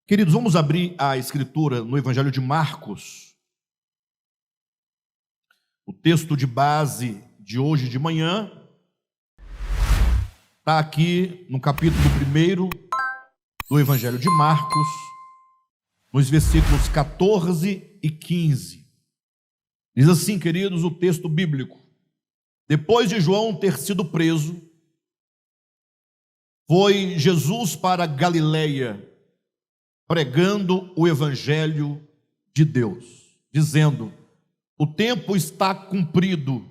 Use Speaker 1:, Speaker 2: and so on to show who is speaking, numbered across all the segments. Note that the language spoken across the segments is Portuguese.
Speaker 1: Queridos, vamos abrir a Escritura no Evangelho de Marcos. O texto de base de hoje de manhã está aqui no capítulo 1 do Evangelho de Marcos, nos versículos 14 e 15. Diz assim, queridos, o texto bíblico: depois de João ter sido preso, foi Jesus para Galileia, pregando o Evangelho de Deus, dizendo: o tempo está cumprido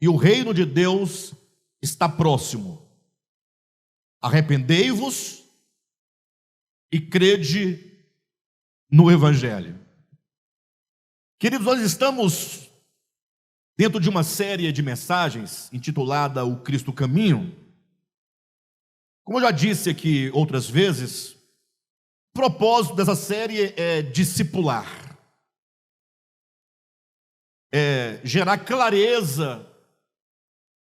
Speaker 1: e o reino de Deus está próximo. Arrependei-vos e crede no Evangelho. Queridos, nós estamos dentro de uma série de mensagens intitulada O Cristo Caminho. Como eu já disse aqui outras vezes, o propósito dessa série é discipular, é gerar clareza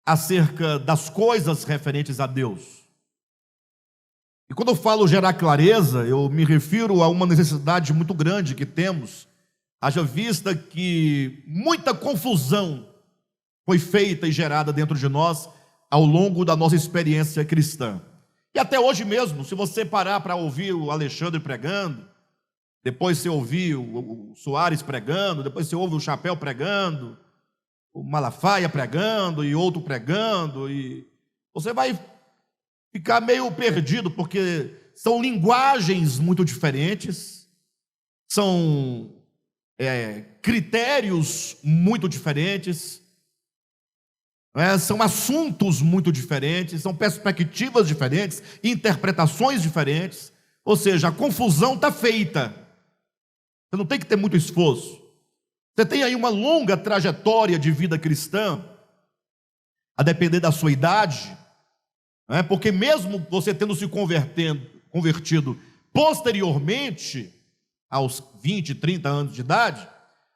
Speaker 1: acerca das coisas referentes a Deus. E quando eu falo gerar clareza, eu me refiro a uma necessidade muito grande que temos, haja vista que muita confusão foi feita e gerada dentro de nós ao longo da nossa experiência cristã. E até hoje mesmo, se você parar para ouvir o Alexandre pregando, depois você ouvir o Soares pregando, depois você ouve o Chapéu pregando, o Malafaia pregando e outro pregando, e você vai ficar meio perdido, porque são linguagens muito diferentes, são critérios muito diferentes, são assuntos muito diferentes, são perspectivas diferentes, interpretações diferentes. Ou seja, a confusão está feita. Você não tem que ter muito esforço. Você tem aí uma longa trajetória de vida cristã, a depender da sua idade, porque mesmo você tendo se convertido posteriormente aos 20, 30 anos de idade,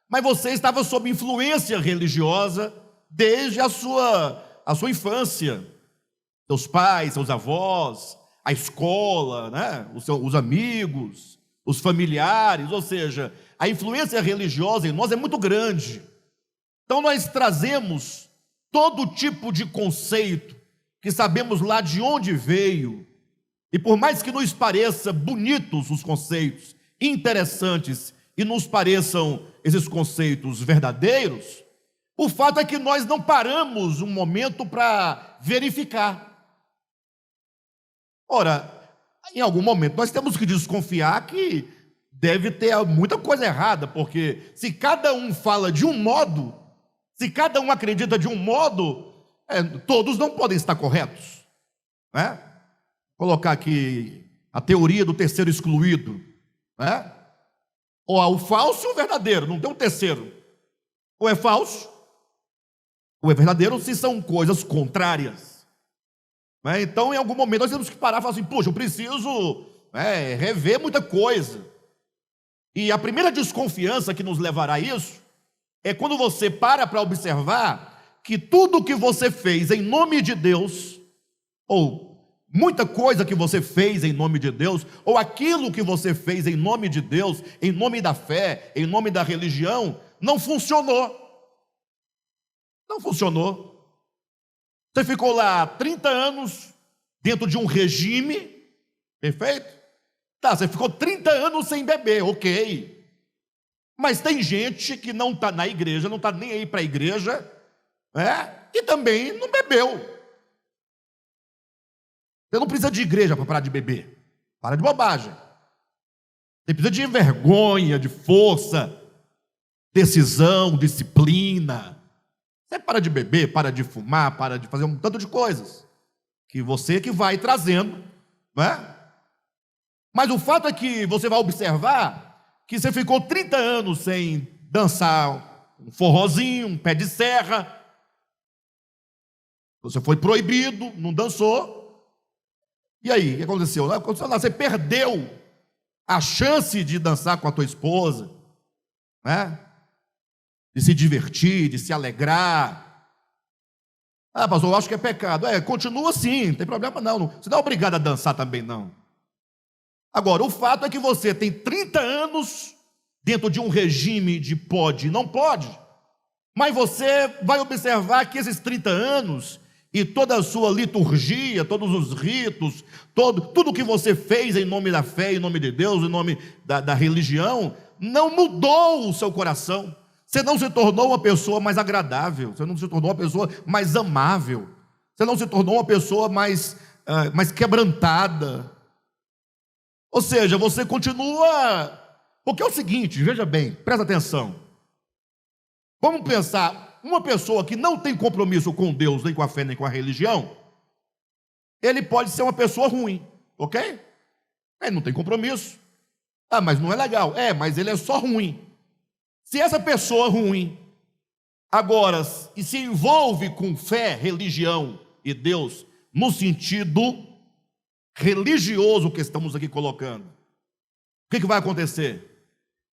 Speaker 1: mas você estava sob influência religiosa desde a sua infância. Seus pais, seus avós, a escola, os amigos, os familiares, ou seja, a influência religiosa em nós é muito grande. Então nós trazemos todo tipo de conceito, que sabemos lá de onde veio, e por mais que nos pareça bonitos os conceitos, interessantes, e nos pareçam esses conceitos verdadeiros, o fato é que nós não paramos um momento para verificar. Ora, em algum momento nós temos que desconfiar que deve ter muita coisa errada, porque se cada um fala de um modo, se cada um acredita de um modo, todos não podem estar corretos. Colocar aqui a teoria do terceiro excluído, ou há o falso e o verdadeiro, não tem um terceiro. Ou é falso, ou é verdadeiro, se são coisas contrárias. Então, em algum momento, nós temos que parar e falar assim: puxa, eu preciso rever muita coisa. E a primeira desconfiança que nos levará a isso é quando você para observar que tudo que você fez em nome de Deus, ou muita coisa que você fez em nome de Deus, ou aquilo que você fez em nome de Deus, em nome da fé, em nome da religião, não funcionou. Não funcionou. Você ficou lá 30 anos dentro de um regime, perfeito? Tá, você ficou 30 anos sem beber, ok. Mas tem gente que não está na igreja, não está nem aí para a igreja, e também não bebeu. Você não precisa de igreja para parar de beber. Para de bobagem. Você precisa de vergonha, de força, decisão, disciplina. Você para de beber, para de fumar, para de fazer um tanto de coisas que você que vai trazendo, Mas o fato é que você vai observar que você ficou 30 anos sem dançar um forrozinho, um pé de serra. Você foi proibido, não dançou. E aí, o que aconteceu? Você perdeu a chance de dançar com a tua esposa, de se divertir, de se alegrar. Pastor, eu acho que é pecado. Continua assim, não tem problema não. Você não é obrigado a dançar também não. Agora, o fato é que você tem 30 anos dentro de um regime de pode e não pode, mas você vai observar que esses 30 anos e toda a sua liturgia, todos os ritos, tudo que você fez em nome da fé, em nome de Deus, em nome da religião, não mudou o seu coração. Você não se tornou uma pessoa mais agradável, você não se tornou uma pessoa mais amável, você não se tornou uma pessoa mais quebrantada. Ou seja, você continua. Porque é o seguinte, veja bem, presta atenção. Vamos pensar, uma pessoa que não tem compromisso com Deus, nem com a fé, nem com a religião, ele pode ser uma pessoa ruim, ok? Ele não tem compromisso. Ah, mas não é legal. É, mas ele é só ruim. Se essa pessoa ruim agora se envolve com fé, religião e Deus, no sentido religioso que estamos aqui colocando, o que vai acontecer?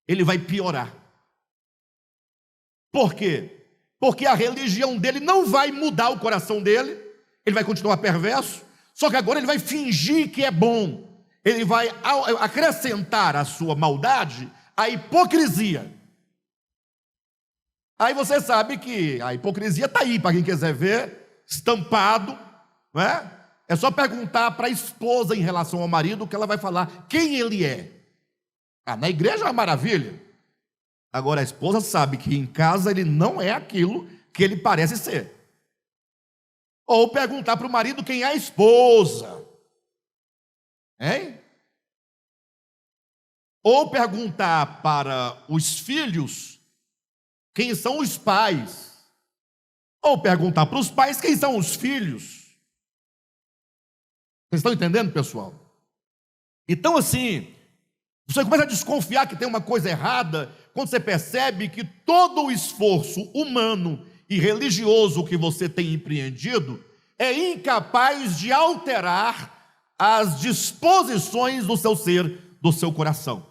Speaker 1: Ele vai piorar. Por quê? Porque a religião dele não vai mudar o coração dele, ele vai continuar perverso, só que agora ele vai fingir que é bom, ele vai acrescentar à sua maldade a hipocrisia. Aí você sabe que a hipocrisia está aí, para quem quiser ver, estampado, não é? É só perguntar para a esposa em relação ao marido, que ela vai falar quem ele é. Ah, na igreja é uma maravilha. Agora a esposa sabe que em casa ele não é aquilo que ele parece ser. Ou perguntar para o marido quem é a esposa. Hein? Ou perguntar para os filhos quem são os pais. Ou perguntar para os pais quem são os filhos. Vocês estão entendendo, pessoal? Então, assim, você começa a desconfiar que tem uma coisa errada quando você percebe que todo o esforço humano e religioso que você tem empreendido é incapaz de alterar as disposições do seu ser, do seu coração.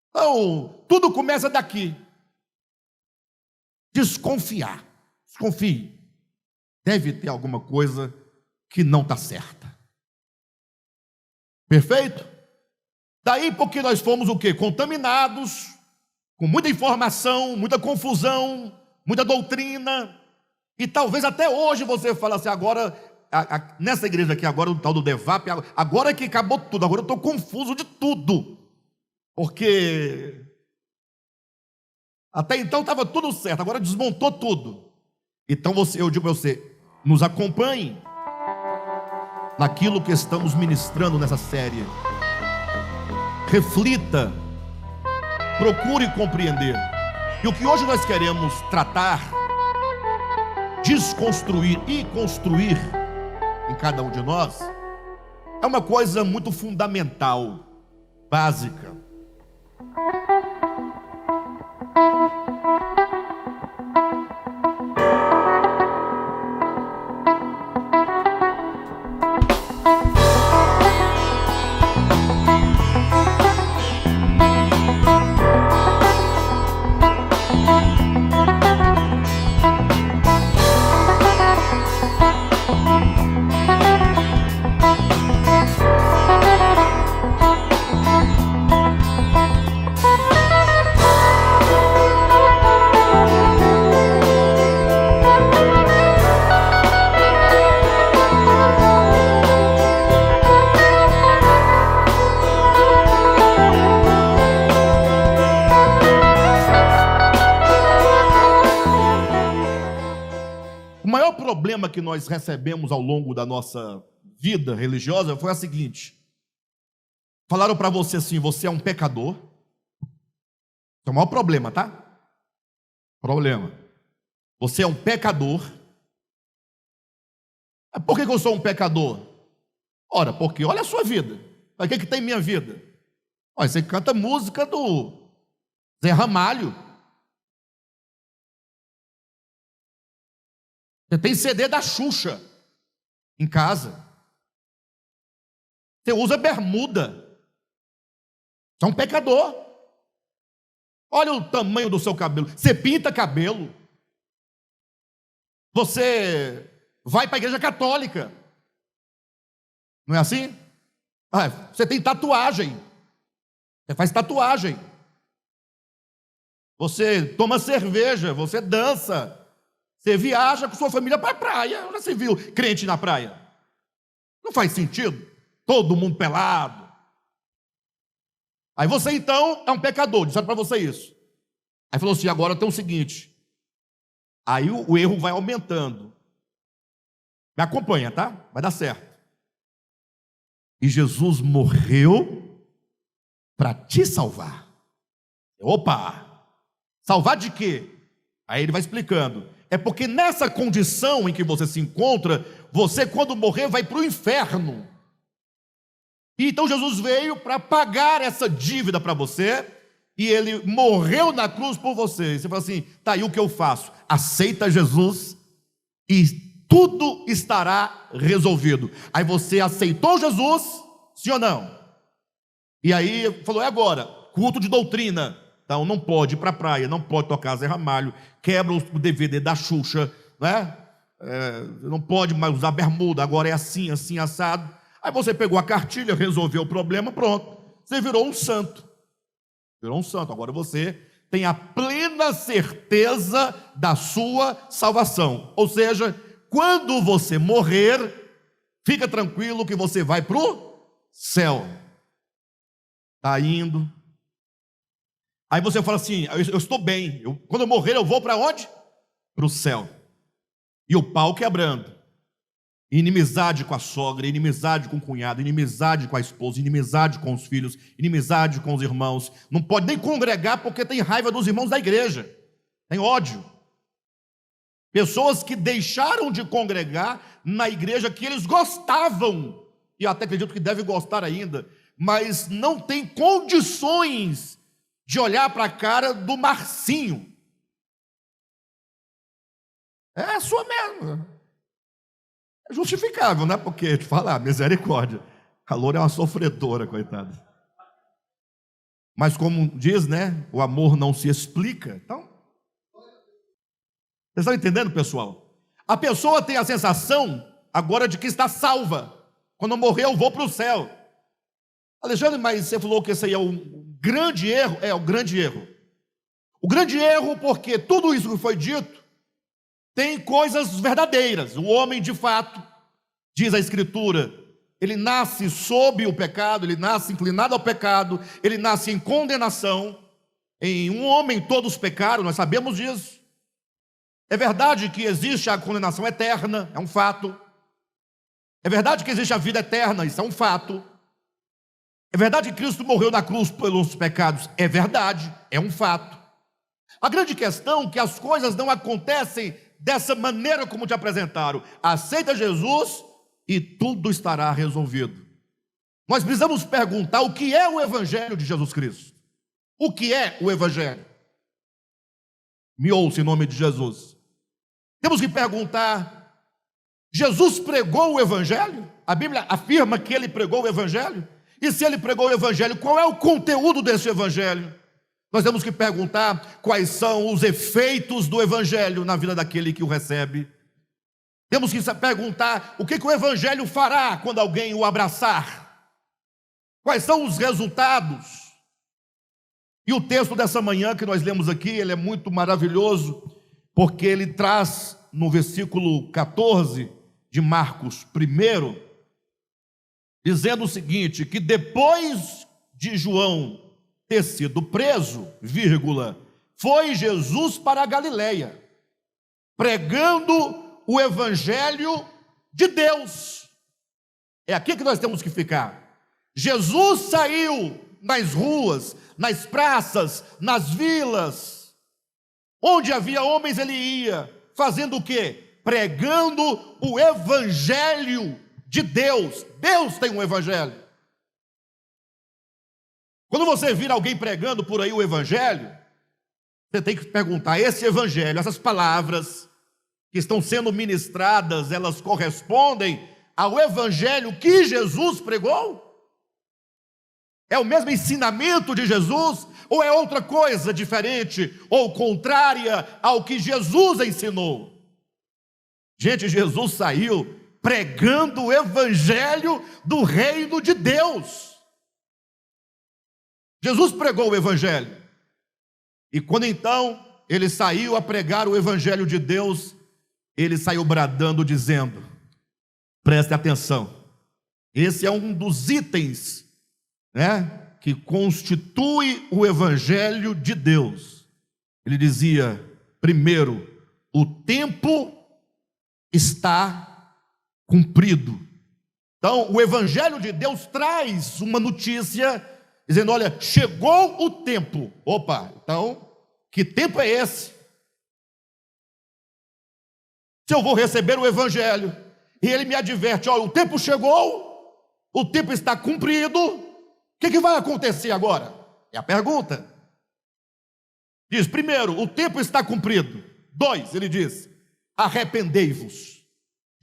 Speaker 1: Então, tudo começa daqui. Desconfiar. Desconfie. Deve ter alguma coisa que não está certa. Perfeito? Daí porque nós fomos o quê? Contaminados, com muita informação, muita confusão, muita doutrina, e talvez até hoje você fala assim, agora, nessa igreja aqui agora, o tal do Devap, agora que acabou tudo, agora eu estou confuso de tudo, porque até então estava tudo certo, agora desmontou tudo. Então eu digo para você, nos acompanhe naquilo que estamos ministrando nessa série. Reflita, procure compreender. E o que hoje nós queremos tratar, desconstruir e construir em cada um de nós, é uma coisa muito fundamental, básica. O maior problema que nós recebemos ao longo da nossa vida religiosa foi a seguinte: falaram para você assim, você é um pecador. Esse é o maior problema, tá? Problema. Você é um pecador. Por que eu sou um pecador? Ora, porque olha a sua vida. O que tem minha vida? Olha, você canta música do Zé Ramalho. Você tem CD da Xuxa em casa. Você usa bermuda. Você é um pecador. Olha o tamanho do seu cabelo. Você pinta cabelo. Você vai para a igreja católica. Não é assim? Ah, você tem tatuagem. Você faz tatuagem. Você toma cerveja, você dança. Você viaja com sua família para a praia. Onde você viu crente na praia? Não faz sentido. Todo mundo pelado. Aí você então é um pecador, disseram para você isso. Aí falou assim, agora tem o seguinte. Aí o erro vai aumentando. Me acompanha, tá? Vai dar certo. E Jesus morreu para te salvar. Opa! Salvar de quê? Aí ele vai explicando. É porque nessa condição em que você se encontra, você quando morrer vai para o inferno. E então Jesus veio para pagar essa dívida para você, e ele morreu na cruz por você. E você fala assim, tá aí o que eu faço? Aceita Jesus e tudo estará resolvido. Aí você aceitou Jesus, sim ou não? E aí falou, é agora, culto de doutrina. Então não pode ir para a praia, não pode tocar Zé Ramalho, quebra o DVD da Xuxa, né? Não pode mais usar bermuda, agora é assim, assim, assado. Aí você pegou a cartilha, resolveu o problema, pronto. Você virou um santo. Virou um santo. Agora você tem a plena certeza da sua salvação. Ou seja, quando você morrer, fica tranquilo que você vai para o céu. Está indo. Aí você fala assim, eu estou bem. Quando eu morrer, eu vou para onde? Para o céu. E o pau quebrando. Inimizade com a sogra, inimizade com o cunhado, inimizade com a esposa, inimizade com os filhos, inimizade com os irmãos. Não pode nem congregar porque tem raiva dos irmãos da igreja. Tem ódio. Pessoas que deixaram de congregar na igreja que eles gostavam, e eu até acredito que deve gostar ainda, mas não tem condições de olhar para a cara do Marcinho. É sua mesmo. É justificável, né? Porque, te falar, misericórdia. A loura é uma sofredora, coitada. Mas como diz, né? O amor não se explica. Então, vocês estão entendendo, pessoal? A pessoa tem a sensação agora de que está salva. Quando eu morrer, eu vou para o céu. Alexandre, mas você falou que esse aí é um grande erro? É, o grande erro. O grande erro porque tudo isso que foi dito tem coisas verdadeiras. O homem, de fato, diz a Escritura, ele nasce sob o pecado, ele nasce inclinado ao pecado, ele nasce em condenação. Em um homem todos pecaram, nós sabemos disso. É verdade que existe a condenação eterna, é um fato. É verdade que existe a vida eterna, isso é um fato. É verdade que Cristo morreu na cruz pelos pecados, é verdade, é um fato. A grande questão é que as coisas não acontecem dessa maneira como te apresentaram. Aceita Jesus e tudo estará resolvido. Nós precisamos perguntar o que é o Evangelho de Jesus Cristo. O que é o Evangelho? Me ouça em nome de Jesus. Temos que perguntar, Jesus pregou o Evangelho? A Bíblia afirma que ele pregou o Evangelho? E se ele pregou o Evangelho, qual é o conteúdo desse Evangelho? Nós temos que perguntar quais são os efeitos do Evangelho na vida daquele que o recebe. Temos que perguntar o que o Evangelho fará quando alguém o abraçar. Quais são os resultados? E o texto dessa manhã que nós lemos aqui, ele é muito maravilhoso, porque ele traz no versículo 14 de Marcos 1, dizendo o seguinte, que depois de João ter sido preso, foi Jesus para a Galileia, pregando o Evangelho de Deus. É aqui que nós temos que ficar. Jesus saiu nas ruas, nas praças, nas vilas, onde havia homens ele ia, fazendo o quê? Pregando o Evangelho de Deus. Deus tem um Evangelho. Quando você vir alguém pregando por aí o Evangelho, você tem que perguntar, esse Evangelho, essas palavras que estão sendo ministradas, elas correspondem ao Evangelho que Jesus pregou? É o mesmo ensinamento de Jesus? Ou é outra coisa diferente ou contrária ao que Jesus ensinou? Gente, Jesus saiu pregando o evangelho do reino de Deus. Jesus pregou o evangelho. E quando então ele saiu a pregar o evangelho de Deus, ele saiu bradando, dizendo: preste atenção, esse é um dos itens, que constitui o evangelho de Deus. Ele dizia: primeiro, o tempo está cumprido. Então, o evangelho de Deus traz uma notícia dizendo: olha, chegou o tempo. Opa, então, que tempo é esse? Se eu vou receber o evangelho e ele me adverte: olha, o tempo chegou, o tempo está cumprido, o que vai acontecer agora? É a pergunta. Diz: primeiro, o tempo está cumprido. 2, ele diz: arrependei-vos.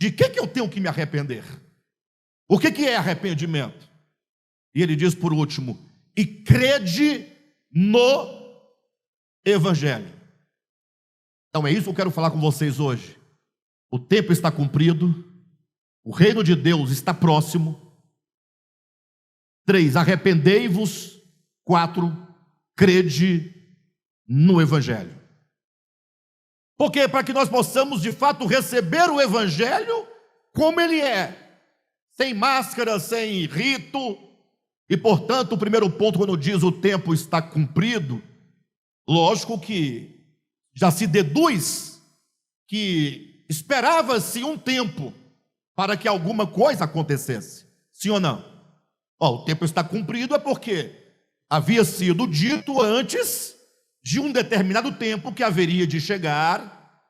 Speaker 1: De que eu tenho que me arrepender? O que é arrependimento? E ele diz por último: e crede no evangelho. Então é isso que eu quero falar com vocês hoje. O tempo está cumprido, o reino de Deus está próximo. 3, arrependei-vos. 4, crede no evangelho. Porque para que nós possamos de fato receber o evangelho como ele é, sem máscara, sem rito. E portanto, o primeiro ponto, quando diz o tempo está cumprido, lógico que já se deduz que esperava-se um tempo para que alguma coisa acontecesse, sim ou não? O tempo está cumprido é porque havia sido dito antes de um determinado tempo que haveria de chegar,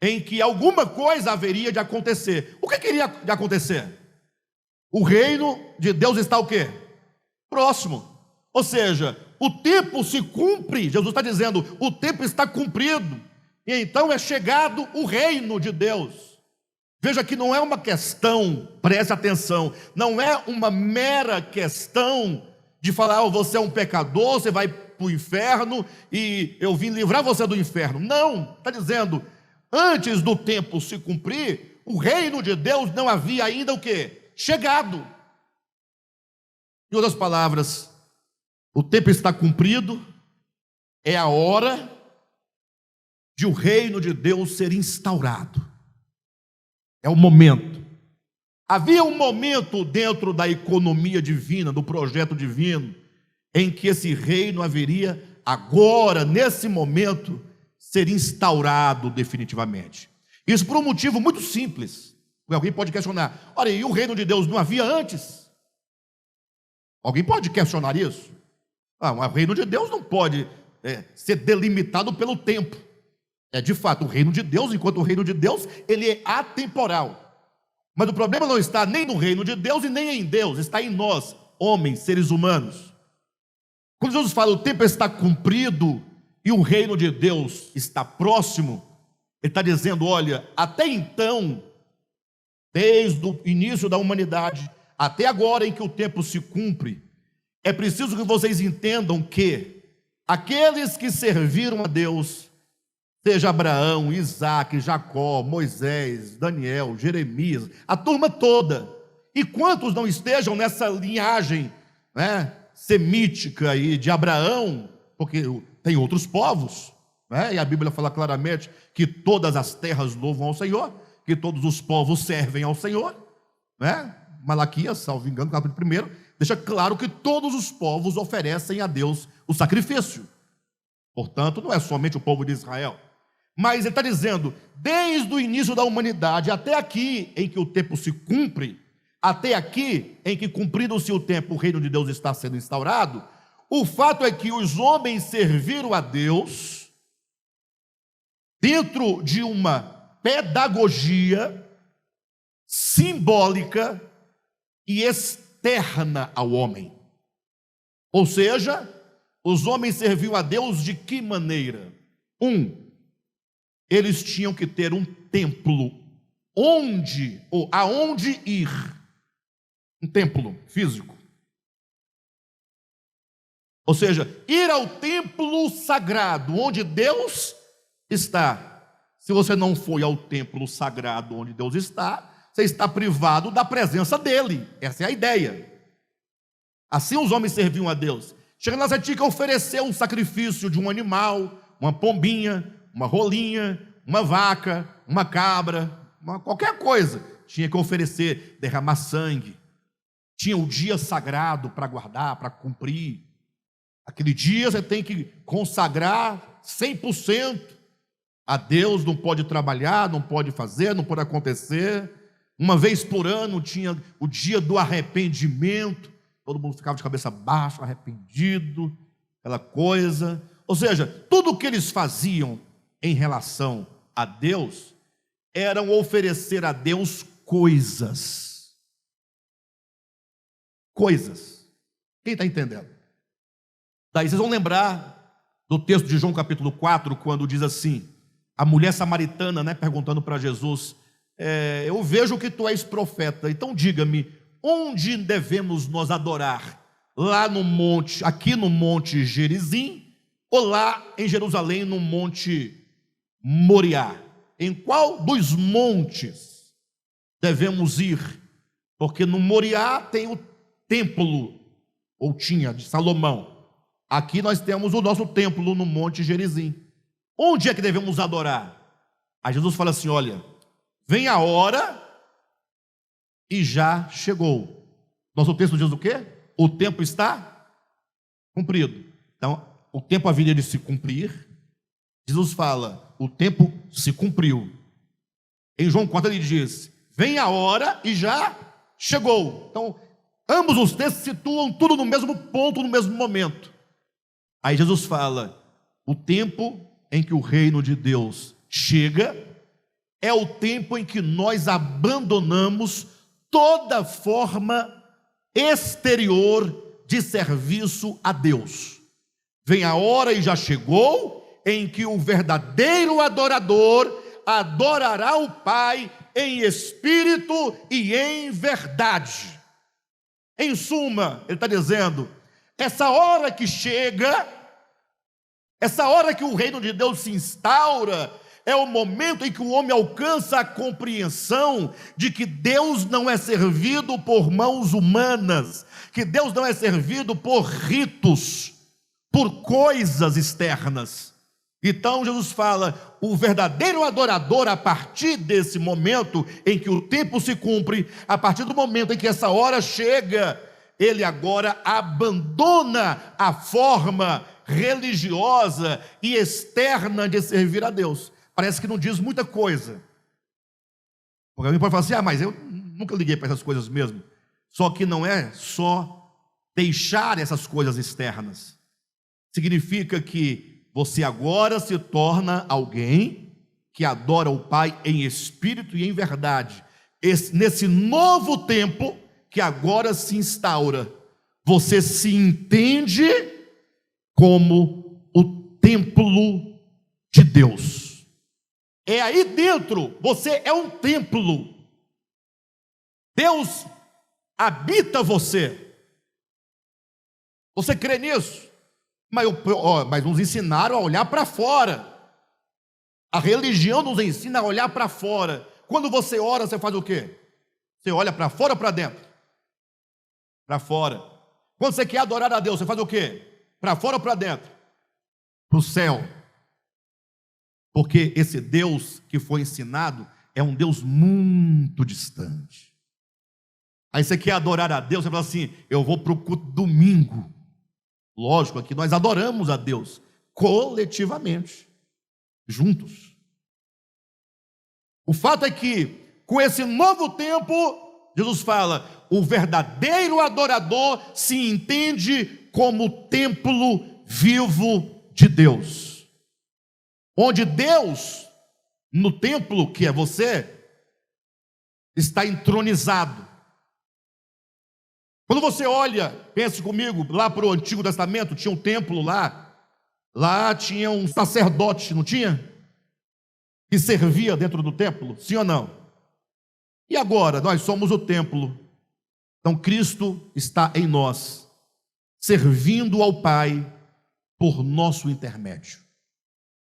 Speaker 1: em que alguma coisa haveria de acontecer. O que iria de acontecer? O reino de Deus está o quê? Próximo. Ou seja, o tempo se cumpre. Jesus está dizendo: o tempo está cumprido, e então é chegado o reino de Deus. Veja que não é uma questão, preste atenção, não é uma mera questão de falar: você é um pecador, você vai para o inferno e eu vim livrar você do inferno. Não, está dizendo: antes do tempo se cumprir, o reino de Deus não havia ainda o quê? Chegado. Em outras palavras, o tempo está cumprido, é a hora de o reino de Deus ser instaurado. É o momento. Havia um momento dentro da economia divina, do projeto divino, em que esse reino haveria agora, nesse momento, ser instaurado definitivamente. Isso por um motivo muito simples. Alguém pode questionar: olha, e o reino de Deus não havia antes? Alguém pode questionar isso? O reino de Deus não pode ser delimitado pelo tempo. De fato, o reino de Deus, enquanto o reino de Deus, ele é atemporal. Mas o problema não está nem no reino de Deus e nem em Deus, está em nós, homens, seres humanos. Quando Jesus fala: o tempo está cumprido e o reino de Deus está próximo, ele está dizendo: olha, até então, desde o início da humanidade, até agora em que o tempo se cumpre, é preciso que vocês entendam que aqueles que serviram a Deus, seja Abraão, Isaac, Jacó, Moisés, Daniel, Jeremias, a turma toda, e quantos não estejam nessa linhagem semítica aí de Abraão, porque tem outros povos, e a Bíblia fala claramente que todas as terras louvam ao Senhor, que todos os povos servem ao Senhor, Malaquias, salvo engano, capítulo 1, deixa claro que todos os povos oferecem a Deus o sacrifício. Portanto, não é somente o povo de Israel. Mas ele está dizendo: desde o início da humanidade até aqui em que o tempo se cumpre, até aqui em que, cumprindo-se o tempo, o reino de Deus está sendo instaurado, o fato é que os homens serviram a Deus dentro de uma pedagogia simbólica e externa ao homem. Ou seja, os homens serviam a Deus de que maneira? Eles tinham que ter um templo aonde ir. Um templo físico. Ou seja, ir ao templo sagrado, onde Deus está. Se você não foi ao templo sagrado onde Deus está, você está privado da presença dele. Essa é a ideia. Assim os homens serviam a Deus. Chegando lá, você tinha que oferecer um sacrifício de um animal, uma pombinha, uma rolinha, uma vaca, uma cabra, qualquer coisa. Tinha que oferecer, derramar sangue. Tinha o dia sagrado para guardar, para cumprir. Aquele dia você tem que consagrar 100% a Deus, não pode trabalhar, não pode fazer, não pode acontecer. Uma vez por ano tinha o dia do arrependimento, todo mundo ficava de cabeça baixa, arrependido, aquela coisa. Ou seja, tudo o que eles faziam em relação a Deus eram oferecer a Deus coisas. Coisas. Quem está entendendo? Daí vocês vão lembrar do texto de João capítulo 4, quando diz assim, a mulher samaritana, né, perguntando para Jesus, eu vejo que tu és profeta, então diga-me, onde devemos nós adorar? Lá no monte, aqui no monte Gerizim, ou lá em Jerusalém, no monte Moriá? Em qual dos montes devemos ir? Porque no Moriá tem o templo, ou tinha, de Salomão. Aqui nós temos o nosso templo no monte Gerizim. Onde é que devemos adorar? Aí Jesus fala assim, olha, vem a hora e já chegou. Nosso texto diz o quê? O tempo está cumprido. Então, o tempo haveria de se cumprir. Jesus fala, o tempo se cumpriu. Em João 4 ele diz, vem a hora e já chegou. Então, ambos os textos situam tudo no mesmo ponto, no mesmo momento. Aí Jesus fala, o tempo em que o reino de Deus chega é o tempo em que nós abandonamos toda forma exterior de serviço a Deus. Vem a hora e já chegou em que o verdadeiro adorador adorará o Pai em espírito e em verdade. Em suma, ele está dizendo, essa hora que chega, essa hora que o reino de Deus se instaura, é o momento em que o homem alcança a compreensão de que Deus não é servido por mãos humanas, que Deus não é servido por ritos, por coisas externas. Então Jesus fala, o verdadeiro adorador, a partir desse momento em que o tempo se cumpre, a partir do momento em que essa hora chega, ele agora abandona a forma religiosa e externa de servir a Deus. Parece que não diz muita coisa. Porque alguém pode falar assim, mas eu nunca liguei para essas coisas mesmo. Só que não é só deixar essas coisas externas. Significa que você agora se torna alguém que adora o Pai em espírito e em verdade. Nesse novo tempo que agora se instaura, você se entende como o templo de Deus. É aí dentro, você é um templo. Deus habita você. Você crê nisso? Mas nos ensinaram a olhar para fora. A religião nos ensina a olhar para fora. Quando você ora, você faz o quê? Você olha para fora ou para dentro? Para fora. Quando você quer adorar a Deus, você faz o quê? Para fora ou para dentro? Para o céu. Porque esse Deus que foi ensinado é um Deus muito distante. Aí você quer adorar a Deus, você fala assim, eu vou para o culto domingo. Lógico, aqui nós adoramos a Deus coletivamente, juntos. O fato é que, com esse novo tempo, Jesus fala, o verdadeiro adorador se entende como templo vivo de Deus. Onde Deus, no templo que é você, está entronizado. Quando você olha, pense comigo, lá para o Antigo Testamento, tinha um templo lá tinha um sacerdote, não tinha? Que servia dentro do templo, sim ou não? E agora, nós somos o templo, então Cristo está em nós, servindo ao Pai por nosso intermédio.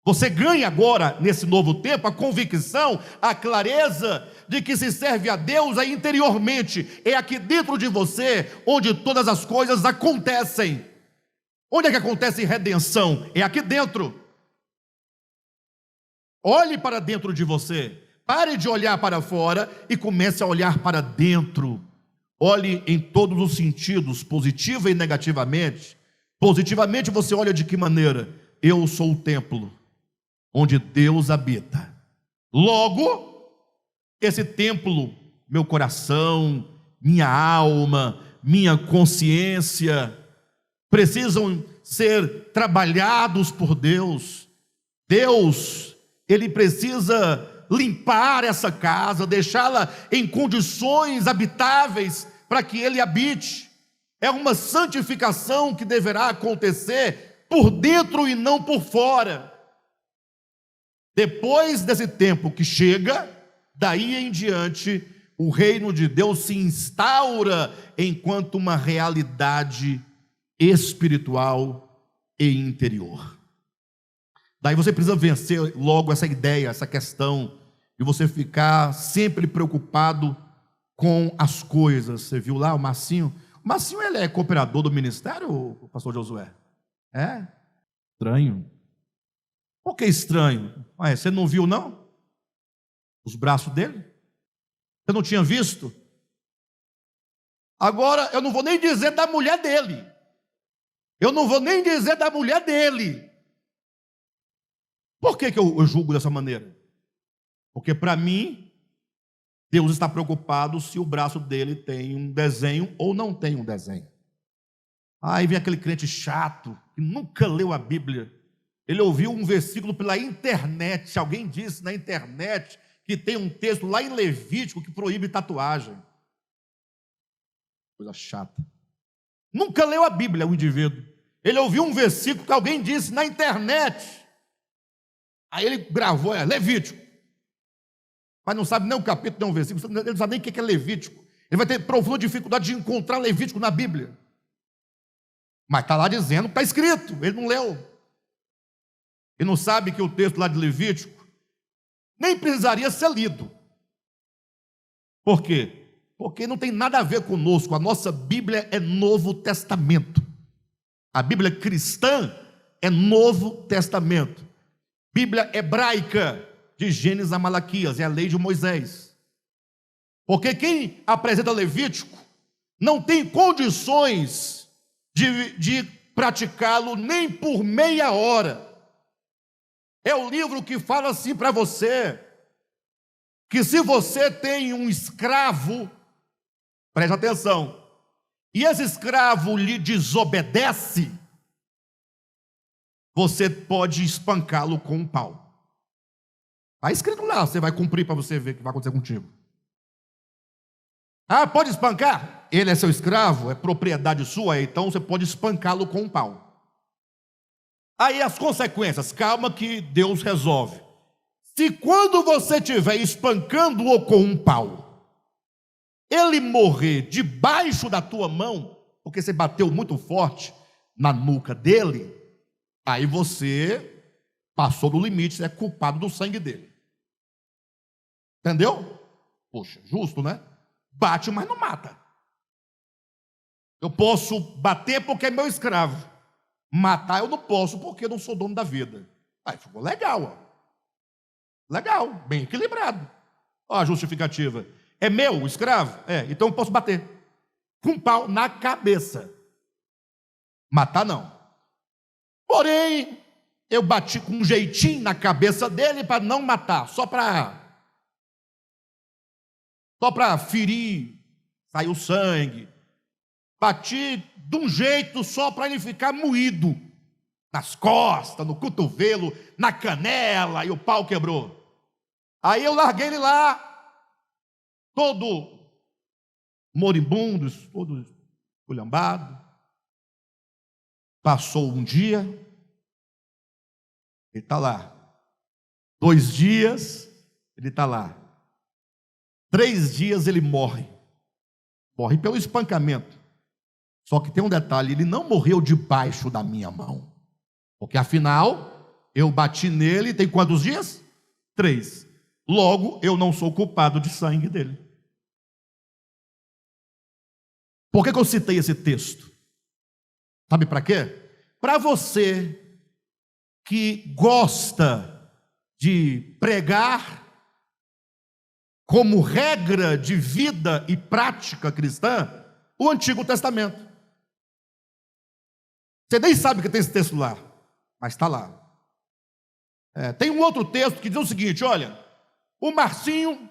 Speaker 1: Você ganha agora, nesse novo tempo, a convicção, a clareza de que se serve a Deus aí interiormente. É aqui dentro de você onde todas as coisas acontecem. Onde é que acontece redenção? É aqui dentro. Olhe para dentro de você. Pare de olhar para fora e comece a olhar para dentro. Olhe em todos os sentidos, positiva e negativamente. Positivamente você olha de que maneira? Eu sou o templo onde Deus habita. Logo, esse templo, meu coração, minha alma, minha consciência, precisam ser trabalhados por Deus. Deus, Ele precisa limpar essa casa, deixá-la em condições habitáveis para que Ele habite. É uma santificação que deverá acontecer por dentro e não por fora. Depois desse tempo que chega, daí em diante, o reino de Deus se instaura enquanto uma realidade espiritual e interior. Daí você precisa vencer logo essa ideia, essa questão de você ficar sempre preocupado com as coisas. Você viu lá o Marcinho? O Marcinho, ele é cooperador do ministério, o pastor Josué? É? Estranho. Por que estranho? Ué, você não viu não? Os braços dele? Você não tinha visto? Agora, eu não vou nem dizer da mulher dele. Eu não vou nem dizer da mulher dele. Por que eu julgo dessa maneira? Porque para mim, Deus está preocupado se o braço dele tem um desenho ou não tem um desenho. Aí vem aquele crente chato, que nunca leu a Bíblia. Ele ouviu um versículo pela internet. Alguém disse na internet que tem um texto lá em Levítico que proíbe tatuagem. Coisa chata. Nunca leu a Bíblia o indivíduo. Ele ouviu um versículo que alguém disse na internet. Aí ele gravou, Levítico. Mas não sabe nem o capítulo, nem o versículo. Ele não sabe nem o que é Levítico. Ele vai ter profunda dificuldade de encontrar Levítico na Bíblia. Mas está lá dizendo, está escrito. Ele não leu. E não sabe que o texto lá de Levítico nem precisaria ser lido. Por quê? Porque não tem nada a ver conosco. A nossa Bíblia é Novo Testamento. A Bíblia cristã é Novo Testamento. Bíblia hebraica, de Gênesis a Malaquias, é a lei de Moisés. Porque quem apresenta Levítico não tem condições de praticá-lo nem por meia hora. É o livro que fala assim para você, que se você tem um escravo, preste atenção, e esse escravo lhe desobedece, você pode espancá-lo com um pau. Está escrito lá, você vai cumprir para você ver o que vai acontecer contigo. Ah, pode espancar? Ele é seu escravo, é propriedade sua, então você pode espancá-lo com um pau. Aí as consequências, calma que Deus resolve. Se quando você estiver espancando-o com um pau, ele morrer debaixo da tua mão, porque você bateu muito forte na nuca dele, aí você passou do limite, você é culpado do sangue dele. Entendeu? Poxa, justo, né? Bate, mas não mata. Eu posso bater porque é meu escravo. Matar eu não posso porque eu não sou dono da vida. Aí ficou legal, ó. Legal, bem equilibrado. Ó, a justificativa. É meu o escravo? É, então eu posso bater. Com um pau na cabeça. Matar não. Porém, eu bati com um jeitinho na cabeça dele para não matar, só para ferir, sair o sangue. Bati de um jeito só para ele ficar moído, nas costas, no cotovelo, na canela, e o pau quebrou. Aí eu larguei ele lá, todo moribundo, todo esculhambado. Passou um dia, ele está lá. 2 dias, ele está lá. 3 dias ele morre. Morre pelo espancamento. Só que tem um detalhe, ele não morreu debaixo da minha mão. Porque afinal, Eu bati nele, tem quantos dias? 3. Logo, eu não sou culpado de sangue dele. Por que eu citei esse texto? Sabe para quê? Para você que gosta de pregar como regra de vida e prática cristã o Antigo Testamento. Você nem sabe que tem esse texto lá, mas está lá. Tem um outro texto que diz o seguinte: olha, o Marcinho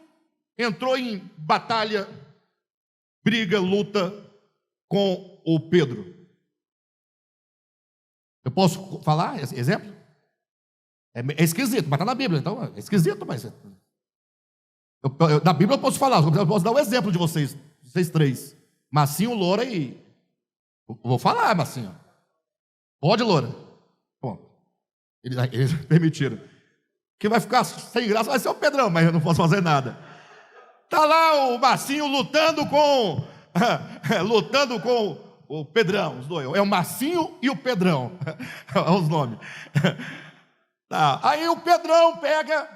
Speaker 1: entrou em batalha, briga, luta com o Pedro. Eu posso falar esse exemplo? É esquisito, mas está na Bíblia, então é esquisito, mas... na Bíblia eu posso falar, eu posso dar um exemplo de vocês 3. Marcinho, Loura e... Eu vou falar, Marcinho. Pode, Loura? Bom, eles permitiram. Quem vai ficar sem graça vai ser o Pedrão, mas eu não posso fazer nada. Está lá o Marcinho lutando com o Pedrão, os dois. É o Marcinho e o Pedrão. Olha os nomes. Tá. Aí o Pedrão pega...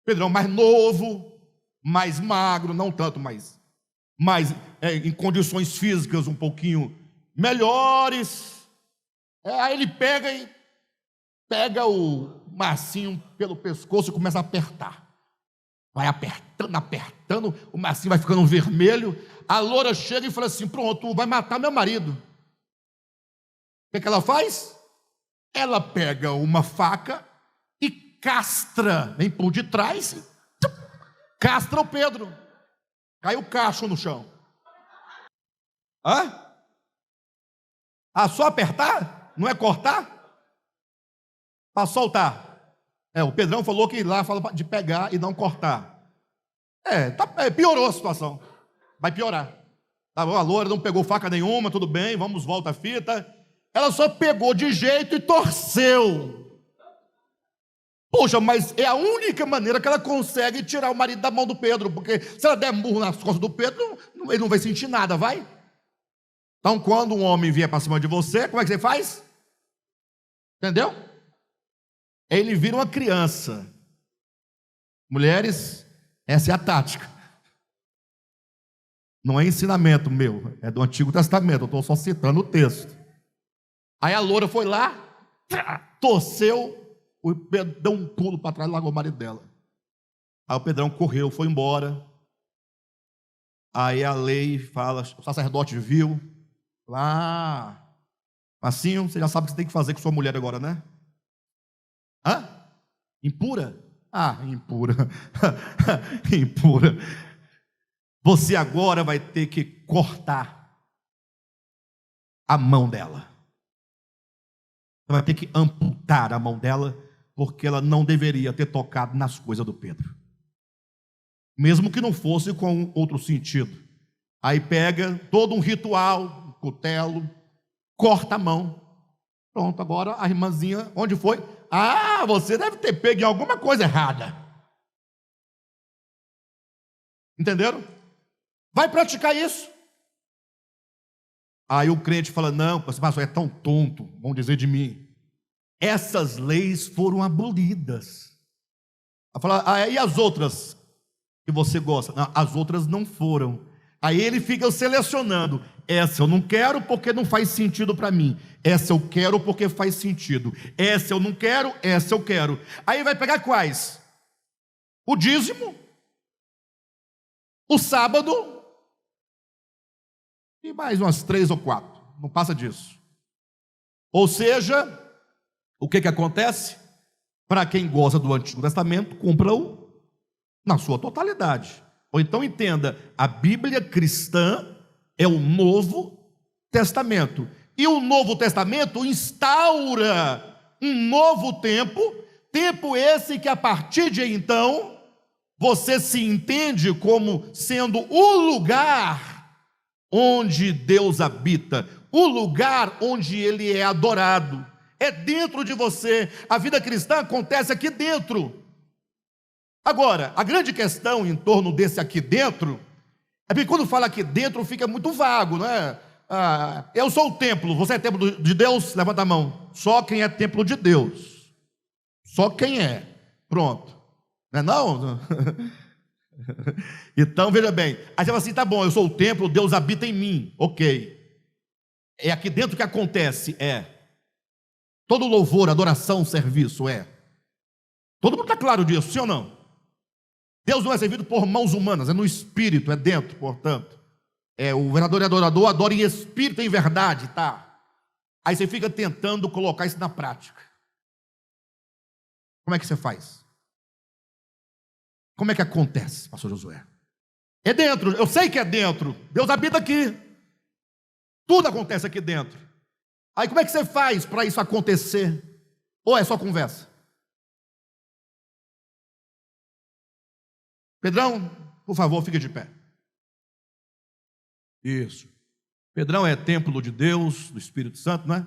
Speaker 1: Pedrão mais novo, mais magro, não tanto, mas em condições físicas um pouquinho melhores. Aí ele pega o Marcinho pelo pescoço e começa a apertar. Vai apertando, o Marcinho vai ficando vermelho. A Loura chega e fala assim: pronto, tu vai matar meu marido. O que ela faz? Ela pega uma faca e castra, vem por de trás, castra o Pedro. Cai o cacho no chão. Só apertar? Não é cortar? Para soltar. O Pedrão falou que lá fala de pegar e não cortar. Piorou a situação. Vai piorar. Tá bom, a Loura não pegou faca nenhuma, tudo bem, vamos, volta a fita. Ela só pegou de jeito e torceu. Poxa, mas é a única maneira que ela consegue tirar o marido da mão do Pedro, porque se ela der murro nas costas do Pedro, ele não vai sentir nada, vai? Então, quando um homem vier para cima de você, como é que você faz? Entendeu? Ele vira uma criança. Mulheres, essa é a tática. Não é ensinamento meu, é do Antigo Testamento, eu estou só citando o texto. Aí a Loura foi lá, torceu, o Pedro deu um pulo para trás e largou o marido dela. Aí o Pedrão correu, foi embora. Aí a lei fala, o sacerdote viu, lá, Marcinho, você já sabe o que você tem que fazer com sua mulher agora, né? Impura? Impura. Impura. Você agora vai ter que cortar a mão dela. Você vai ter que amputar a mão dela, porque ela não deveria ter tocado nas coisas do Pedro. Mesmo que não fosse com outro sentido. Aí pega todo um ritual, um cutelo, corta a mão. Pronto, agora a irmãzinha, onde foi? Você deve ter pego em alguma coisa errada. Entenderam? Vai praticar isso. Aí o crente fala: não, pastor, é tão tonto, vão dizer de mim. Essas leis foram abolidas. Ela fala: e as outras que você gosta? Não, as outras não foram. Aí ele fica selecionando: essa eu não quero porque não faz sentido para mim, essa eu quero porque faz sentido, essa eu não quero, essa eu quero. Aí vai pegar quais? O dízimo, o sábado e mais umas 3 ou 4, não passa disso. Ou seja, o que acontece? Para quem gosta do Antigo Testamento, cumpra-o na sua totalidade. Ou então entenda, a Bíblia cristã é o Novo Testamento. E o Novo Testamento instaura um novo tempo esse que a partir de então, você se entende como sendo o lugar onde Deus habita, o lugar onde Ele é adorado. É dentro de você. A vida cristã acontece aqui dentro. Agora, a grande questão em torno desse aqui dentro é porque quando fala aqui dentro fica muito vago, não é? Eu sou o templo, você é templo de Deus? Levanta a mão. Só quem é templo de Deus. Só quem é. Pronto. Não é não? Então, veja bem. Aí você fala assim, tá bom, eu sou o templo, Deus habita em mim. Ok. É aqui dentro que acontece, todo louvor, adoração, serviço, Todo mundo está claro disso, sim ou não? Deus não é servido por mãos humanas, é no espírito, é dentro, portanto. O vereador e adorador adora em espírito e em verdade, tá? Aí você fica tentando colocar isso na prática. Como é que você faz? Como é que acontece, pastor Josué? É dentro, eu sei que é dentro. Deus habita aqui. Tudo acontece aqui dentro. Aí como é que você faz para isso acontecer? Ou é só conversa? Pedrão, por favor, fique de pé. Isso. Pedrão é templo de Deus, do Espírito Santo, não é?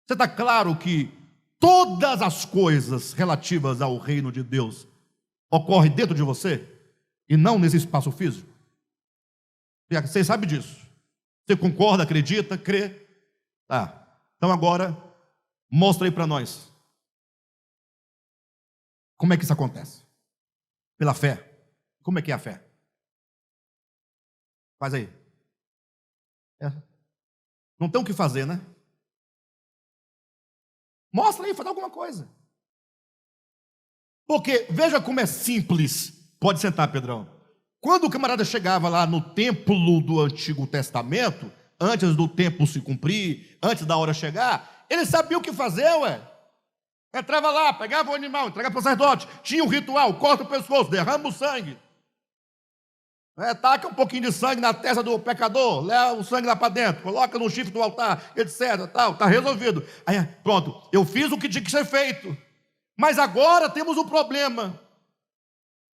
Speaker 1: Você está claro que todas as coisas relativas ao reino de Deus ocorrem dentro de você e não nesse espaço físico? Você sabe disso? Você concorda, acredita, crê? Tá. Então agora, mostra aí para nós. Como é que isso acontece? Pela fé. Como é que é a fé? Faz aí. Não tem o que fazer, né? Mostra aí, faz alguma coisa. Porque, veja como é simples. Pode sentar, Pedrão. Quando o camarada chegava lá no templo do Antigo Testamento, antes do tempo se cumprir, antes da hora chegar, ele sabia o que fazer, Entrava lá, pegava o animal, entregava para o sacerdote, tinha um ritual, corta o pescoço, derrama o sangue. Taca um pouquinho de sangue na testa do pecador, leva o sangue lá para dentro, coloca no chifre do altar, etc. Está resolvido. Aí, pronto, eu fiz o que tinha que ser feito. Mas agora temos um problema.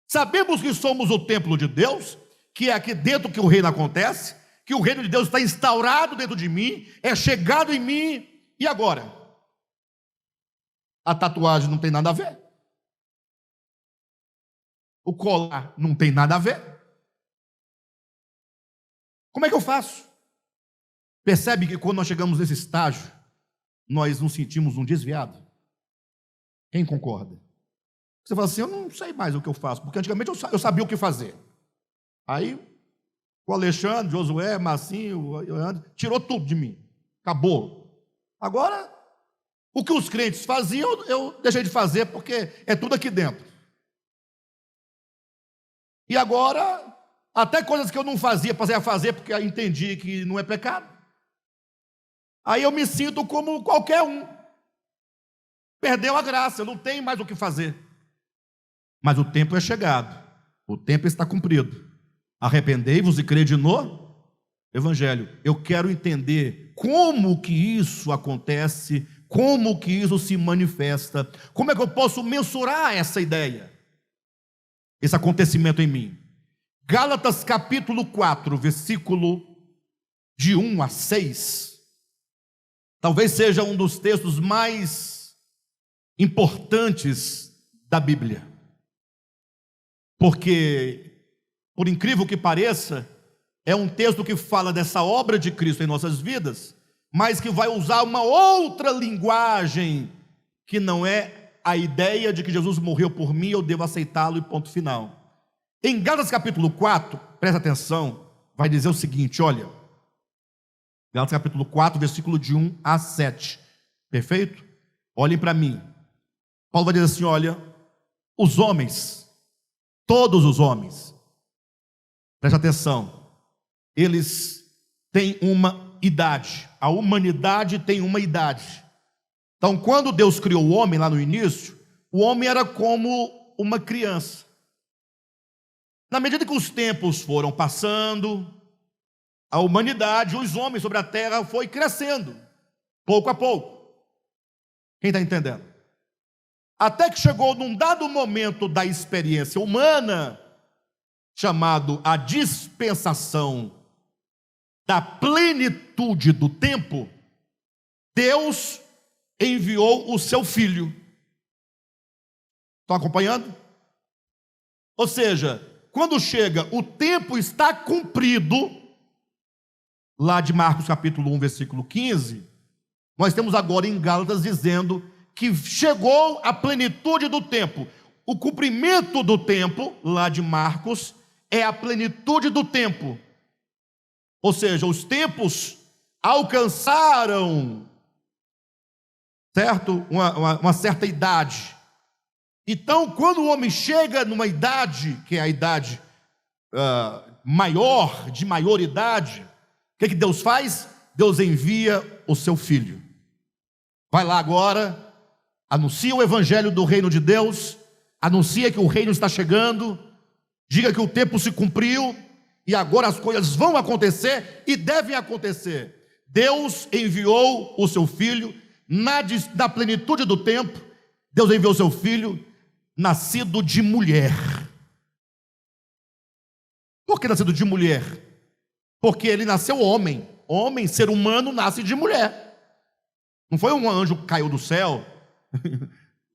Speaker 1: Sabemos que somos o templo de Deus, que é aqui dentro que o reino acontece, que o reino de Deus está instaurado dentro de mim, é chegado em mim. E agora? A tatuagem não tem nada a ver. O colar não tem nada a ver. Como é que eu faço? Percebe que quando nós chegamos nesse estágio, nós nos sentimos um desviado? Quem concorda? Você fala assim, eu não sei mais o que eu faço, porque antigamente eu sabia o que fazer. Aí, o Alexandre, Josué, Marcinho, tirou tudo de mim. Acabou. Agora, o que os crentes faziam, eu deixei de fazer, porque é tudo aqui dentro. E agora, até coisas que eu não fazia, passei a fazer, porque eu entendi que não é pecado. Aí eu me sinto como qualquer um. Perdeu a graça, eu não tenho mais o que fazer. Mas o tempo é chegado, o tempo está cumprido. Arrependei-vos e crede no Evangelho. Eu quero entender como que isso acontece, como que isso se manifesta, como é que eu posso mensurar essa ideia, esse acontecimento em mim. Gálatas capítulo 4, versículo de 1 a 6, talvez seja um dos textos mais importantes da Bíblia. Porque, por incrível que pareça, é um texto que fala dessa obra de Cristo em nossas vidas, mas que vai usar uma outra linguagem, que não é a ideia de que Jesus morreu por mim, eu devo aceitá-lo e ponto final. Em Gálatas capítulo 4, presta atenção, vai dizer o seguinte, olha, Gálatas capítulo 4, versículo de 1 a 7, perfeito? Olhem para mim, Paulo vai dizer assim, olha, os homens, todos os homens, preste atenção, eles têm uma idade, a humanidade tem uma idade. Então, quando Deus criou o homem lá no início, o homem era como uma criança. Na medida que os tempos foram passando, a humanidade, os homens sobre a terra foi crescendo, pouco a pouco. Quem está entendendo? Até que chegou num dado momento da experiência humana, chamado a dispensação da plenitude do tempo, Deus enviou o seu Filho. Estão acompanhando? Ou seja, quando chega, o tempo está cumprido, lá de Marcos capítulo 1, versículo 15, nós temos agora em Gálatas dizendo que chegou à plenitude do tempo. O cumprimento do tempo, lá de Marcos, é a plenitude do tempo. Ou seja, os tempos alcançaram, certo? Uma certa idade. Então, quando o homem chega numa idade, que é a idade maior, de maioridade, o que Deus faz? Deus envia o seu filho. Vai lá agora, anuncia o evangelho do reino de Deus, anuncia que o reino está chegando, diga que o tempo se cumpriu, e agora as coisas vão acontecer e devem acontecer. Deus enviou o seu filho, na plenitude do tempo, Deus enviou o seu filho, nascido de mulher. Por que nascido de mulher? Porque ele nasceu homem. Homem, ser humano, nasce de mulher. Não foi um anjo que caiu do céu.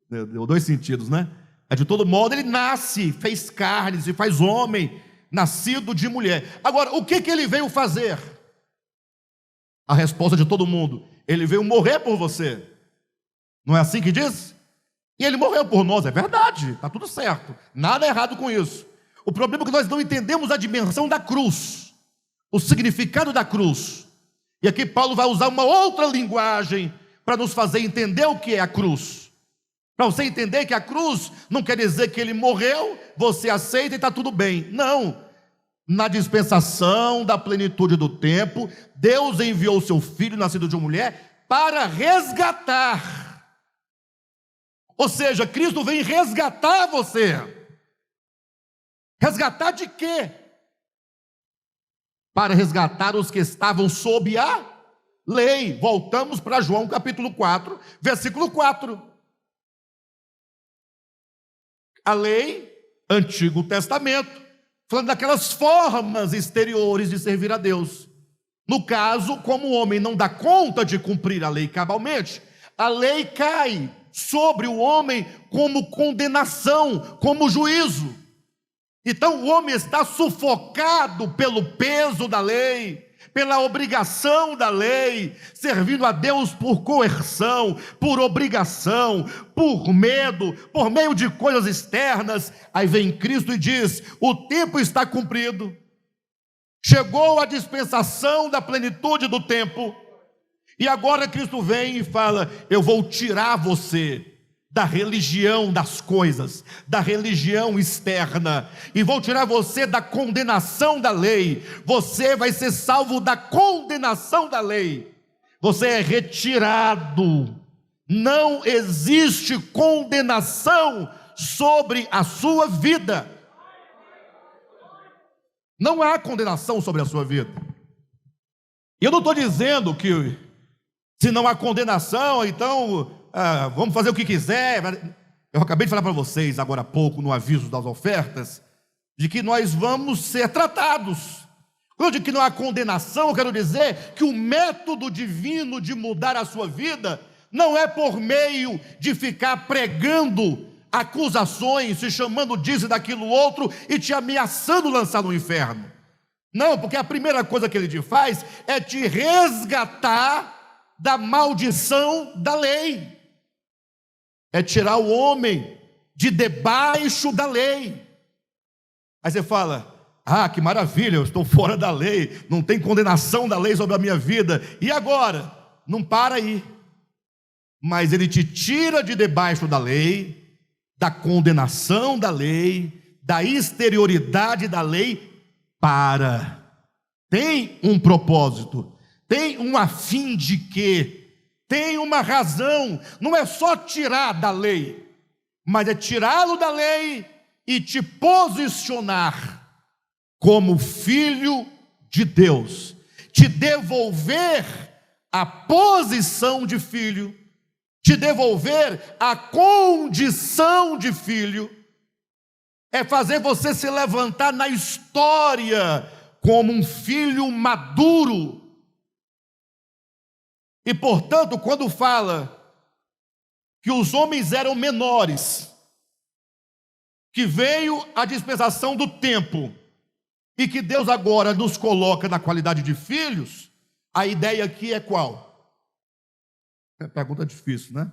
Speaker 1: Deu dois sentidos, né? De todo modo, ele nasce, fez carne, se faz homem, nascido de mulher. Agora, o que ele veio fazer? A resposta de todo mundo: ele veio morrer por você. Não é assim que diz? E ele morreu por nós, é verdade, está tudo certo, nada errado com isso. O problema é que nós não entendemos a dimensão da cruz, o significado da cruz. E aqui Paulo vai usar uma outra linguagem para nos fazer entender o que é a cruz. Para você entender que a cruz não quer dizer que ele morreu, você aceita e está tudo bem. Não. Na dispensação da plenitude do tempo, Deus enviou o seu filho, nascido de uma mulher, para resgatar. Ou seja, Cristo vem resgatar você. Resgatar de quê? Para resgatar os que estavam sob a lei. Voltamos para João capítulo 4, versículo 4. A lei, Antigo Testamento, falando daquelas formas exteriores de servir a Deus. No caso, como o homem não dá conta de cumprir a lei cabalmente, a lei cai sobre o homem como condenação, como juízo. Então o homem está sufocado pelo peso da lei, pela obrigação da lei, servindo a Deus por coerção, por obrigação, por medo, por meio de coisas externas. Aí vem Cristo e diz: o tempo está cumprido, chegou a dispensação da plenitude do tempo, e agora Cristo vem e fala: eu vou tirar você da religião das coisas, da religião externa, e vou tirar você da condenação da lei. Você vai ser salvo da condenação da lei. Você é retirado. Não existe condenação sobre a sua vida. Não há condenação sobre a sua vida. Eu não estou dizendo que se não há condenação, então vamos fazer o que quiser. Eu acabei de falar para vocês agora há pouco, no aviso das ofertas, de que nós vamos ser tratados. Quando eu digo que não há condenação, eu quero dizer que o método divino de mudar a sua vida não é por meio de ficar pregando acusações, se chamando disso e daquilo outro e te ameaçando lançar no inferno. Não, porque a primeira coisa que ele te faz é te resgatar da maldição da lei, é tirar o homem de debaixo da lei. Aí você fala: que maravilha, eu estou fora da lei, não tem condenação da lei sobre a minha vida, e agora? Não para aí. Mas ele te tira de debaixo da lei, da condenação da lei, da exterioridade da lei, tem um propósito, tem um a fim de quê? Tem uma razão. Não é só tirar da lei, mas é tirá-lo da lei e te posicionar como filho de Deus, te devolver a posição de filho, te devolver a condição de filho, é fazer você se levantar na história como um filho maduro. E portanto, quando fala que os homens eram menores, que veio a dispensação do tempo, e que Deus agora nos coloca na qualidade de filhos, a ideia aqui é qual? É pergunta difícil, né?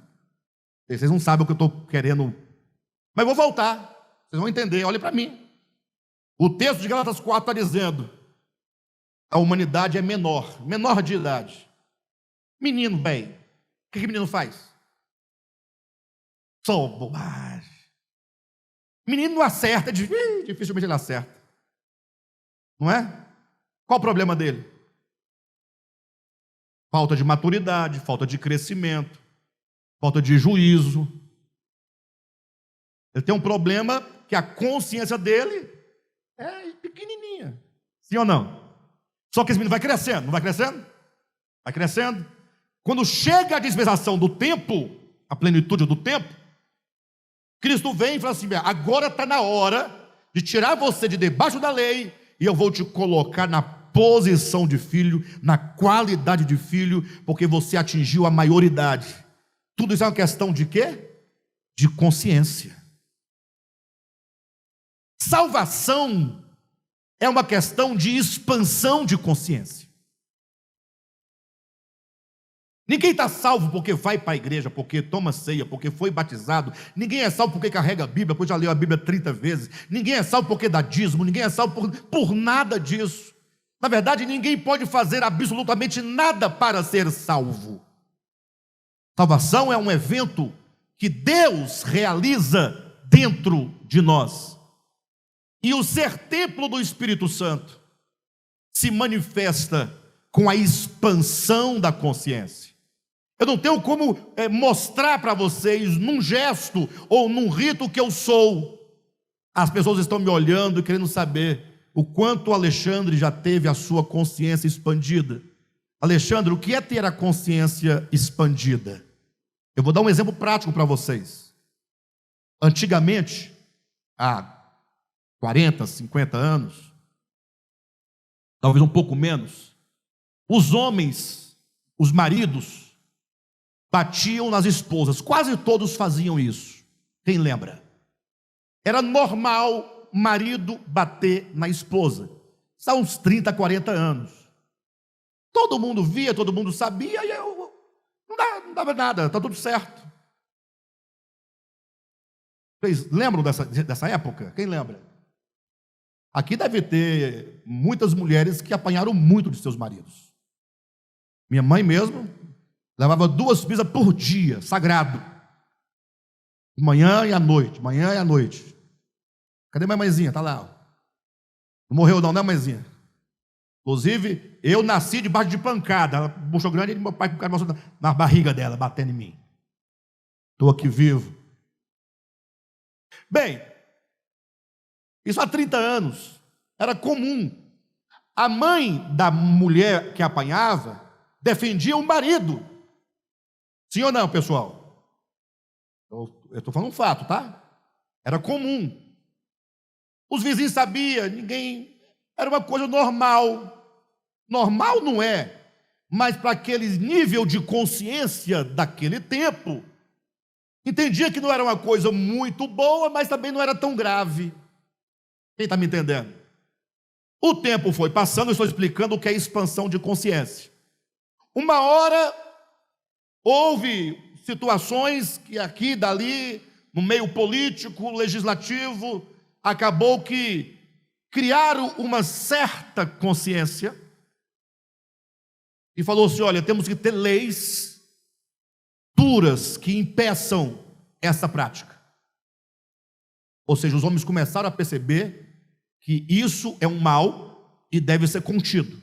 Speaker 1: Vocês não sabem o que eu estou querendo, mas vou voltar, vocês vão entender, olhem para mim. O texto de Gálatas 4 está dizendo: a humanidade é menor de idade. Menino, bem, o que menino faz? Só bobagem. Menino não acerta, dificilmente ele acerta. Não é? Qual o problema dele? Falta de maturidade, falta de crescimento, falta de juízo. Ele tem um problema que a consciência dele é pequenininha. Sim ou não? Só que esse menino vai crescendo, não vai crescendo? Vai crescendo. Quando chega a dispensação do tempo, a plenitude do tempo, Cristo vem e fala assim: agora está na hora de tirar você de debaixo da lei e eu vou te colocar na posição de filho, na qualidade de filho, porque você atingiu a maioridade. Tudo isso é uma questão de quê? De consciência. Salvação é uma questão de expansão de consciência. Ninguém está salvo porque vai para a igreja, porque toma ceia, porque foi batizado. Ninguém é salvo porque carrega a Bíblia, porque já leu a Bíblia 30 vezes. Ninguém é salvo porque dá dízimo. Ninguém é salvo por nada disso. Na verdade, ninguém pode fazer absolutamente nada para ser salvo. Salvação é um evento que Deus realiza dentro de nós. E o ser templo do Espírito Santo se manifesta com a expansão da consciência. Eu não tenho como mostrar para vocês num gesto ou num rito que eu sou. As pessoas estão me olhando e querendo saber o quanto o Alexandre já teve a sua consciência expandida. Alexandre, o que é ter a consciência expandida? Eu vou dar um exemplo prático para vocês. Antigamente, há 40, 50 anos, talvez um pouco menos, os homens, os maridos, batiam nas esposas. Quase todos faziam isso. Quem lembra? Era normal marido bater na esposa. Isso há uns 30, 40 anos. Todo mundo via, todo mundo sabia, e não dava nada, está tudo certo. Vocês lembram dessa época? Quem lembra? Aqui deve ter muitas mulheres que apanharam muito de seus maridos. Minha mãe mesmo levava 2 pizzas por dia, sagrado. De manhã e à noite, manhã e à noite. Cadê minha mãezinha? Está lá. Não morreu não, né, mãezinha? Inclusive, eu nasci debaixo de pancada. Ela puxou grande e meu pai ficava na barriga dela, batendo em mim. Estou aqui vivo. Bem, isso há 30 anos. Era comum. A mãe da mulher que apanhava defendia o marido. Sim ou não, pessoal? Eu estou falando um fato, tá? Era comum. Os vizinhos sabiam, ninguém... Era uma coisa normal. Normal não é, mas para aquele nível de consciência daquele tempo, entendia que não era uma coisa muito boa, mas também não era tão grave. Quem está me entendendo? O tempo foi passando, eu estou explicando o que é expansão de consciência. Uma hora, houve situações que aqui, dali, no meio político, legislativo, acabou que criaram uma certa consciência e falou assim: olha, temos que ter leis duras que impeçam essa prática. Ou seja, os homens começaram a perceber que isso é um mal e deve ser contido.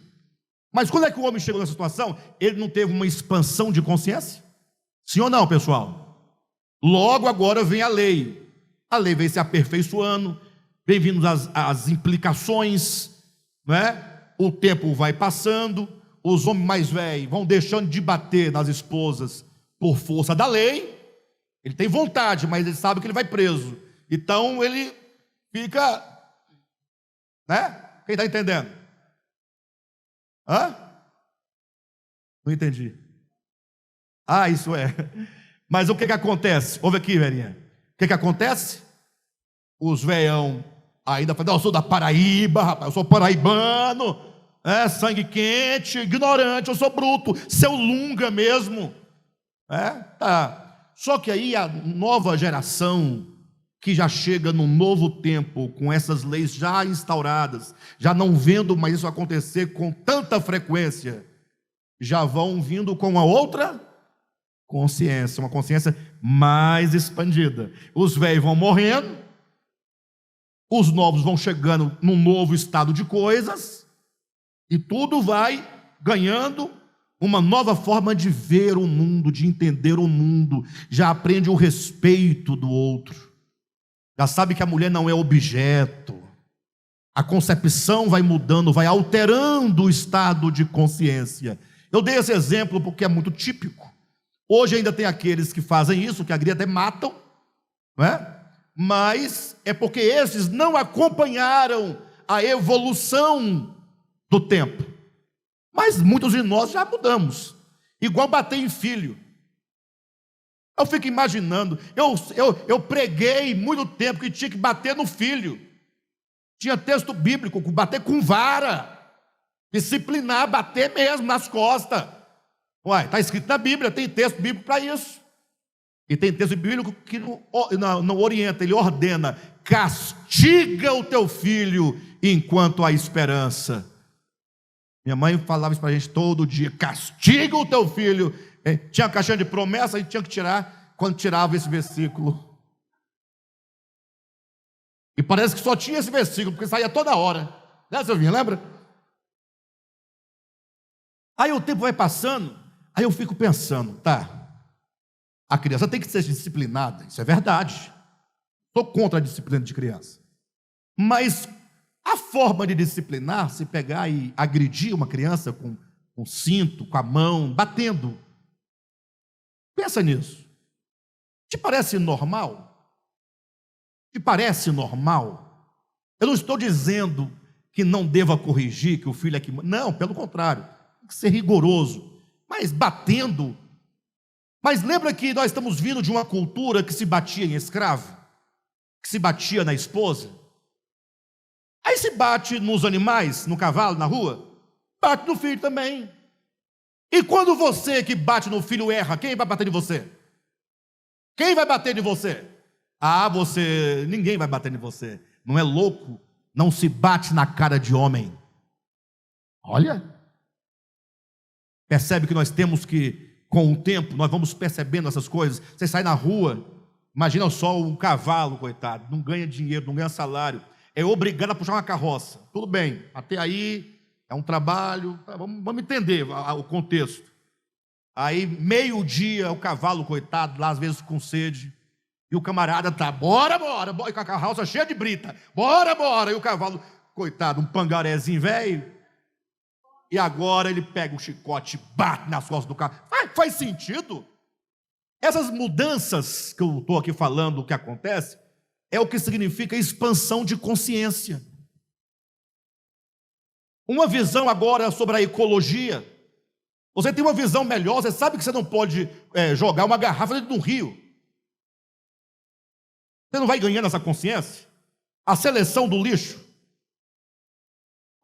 Speaker 1: Mas quando é que o homem chegou nessa situação? Ele não teve uma expansão de consciência? Sim ou não, pessoal? Logo agora vem a lei. A lei vem se aperfeiçoando, vem vindo as implicações, não é? O tempo vai passando, os homens mais velhos vão deixando de bater nas esposas por força da lei. Ele tem vontade, mas ele sabe que ele vai preso. Então ele fica, né? Quem está entendendo? Hã? Não entendi. Ah, isso é. Mas o que acontece? Ouve aqui, velhinha. O que acontece? Os velhão ainda falam: eu sou da Paraíba, rapaz, eu sou paraibano, sangue quente, ignorante, eu sou bruto, seu lunga mesmo. Tá. Só que aí a nova geração, que já chega num novo tempo, com essas leis já instauradas, já não vendo mais isso acontecer com tanta frequência, já vão vindo com uma outra consciência, uma consciência mais expandida. Os velhos vão morrendo, os novos vão chegando num novo estado de coisas, e tudo vai ganhando uma nova forma de ver o mundo, de entender o mundo, já aprende o respeito do outro, já sabe que a mulher não é objeto, a concepção vai mudando, vai alterando o estado de consciência. Eu dei esse exemplo porque é muito típico. Hoje ainda tem aqueles que fazem isso, que até matam, não é? Mas é porque esses não acompanharam a evolução do tempo. Mas muitos de nós já mudamos, igual bater em filho. Eu fico imaginando, eu preguei muito tempo que tinha que bater no filho. Tinha texto bíblico, bater com vara, disciplinar, bater mesmo nas costas. Uai, está escrito na Bíblia, tem texto bíblico para isso. E tem texto bíblico que não orienta, ele ordena: castiga o teu filho enquanto há esperança. Minha mãe falava isso para a gente todo dia: castiga o teu filho. Tinha a caixinha de promessa, a gente tinha que tirar quando tirava esse versículo. E parece que só tinha esse versículo, porque saía toda hora. Né, Silvinha, lembra? Aí o tempo vai passando, aí eu fico pensando, tá, a criança tem que ser disciplinada, isso é verdade. Estou contra a disciplina de criança. Mas a forma de disciplinar, se pegar e agredir uma criança com cinto, com a mão, batendo, pensa nisso. Te parece normal? Te parece normal? Eu não estou dizendo que não deva corrigir, que o filho é que... Não, pelo contrário, tem que ser rigoroso. Mas batendo... Mas lembra que nós estamos vindo de uma cultura que se batia em escravo? Que se batia na esposa? Aí se bate nos animais, no cavalo, na rua, bate no filho também. E quando você que bate no filho erra, quem vai bater em você? Quem vai bater em você? Ah, ninguém vai bater em você. Não é louco? Não se bate na cara de homem. Olha, percebe que nós temos que, com o tempo, nós vamos percebendo essas coisas. Você sai na rua, imagina só um cavalo, coitado, não ganha dinheiro, não ganha salário, é obrigado a puxar uma carroça. Tudo bem, até aí é um trabalho, vamos entender o contexto. Aí, meio-dia, o cavalo, coitado, lá às vezes com sede, e o camarada tá, bora, e com a carroça cheia de brita, bora, e o cavalo, coitado, um pangarézinho velho, e agora ele pega o chicote, bate nas costas do carro. Faz sentido? Essas mudanças que eu estou aqui falando, o que acontece, é o que significa expansão de consciência. Uma visão agora sobre a ecologia. Você tem uma visão melhor, você sabe que você não pode jogar uma garrafa dentro de um rio. Você não vai ganhando essa consciência? A seleção do lixo.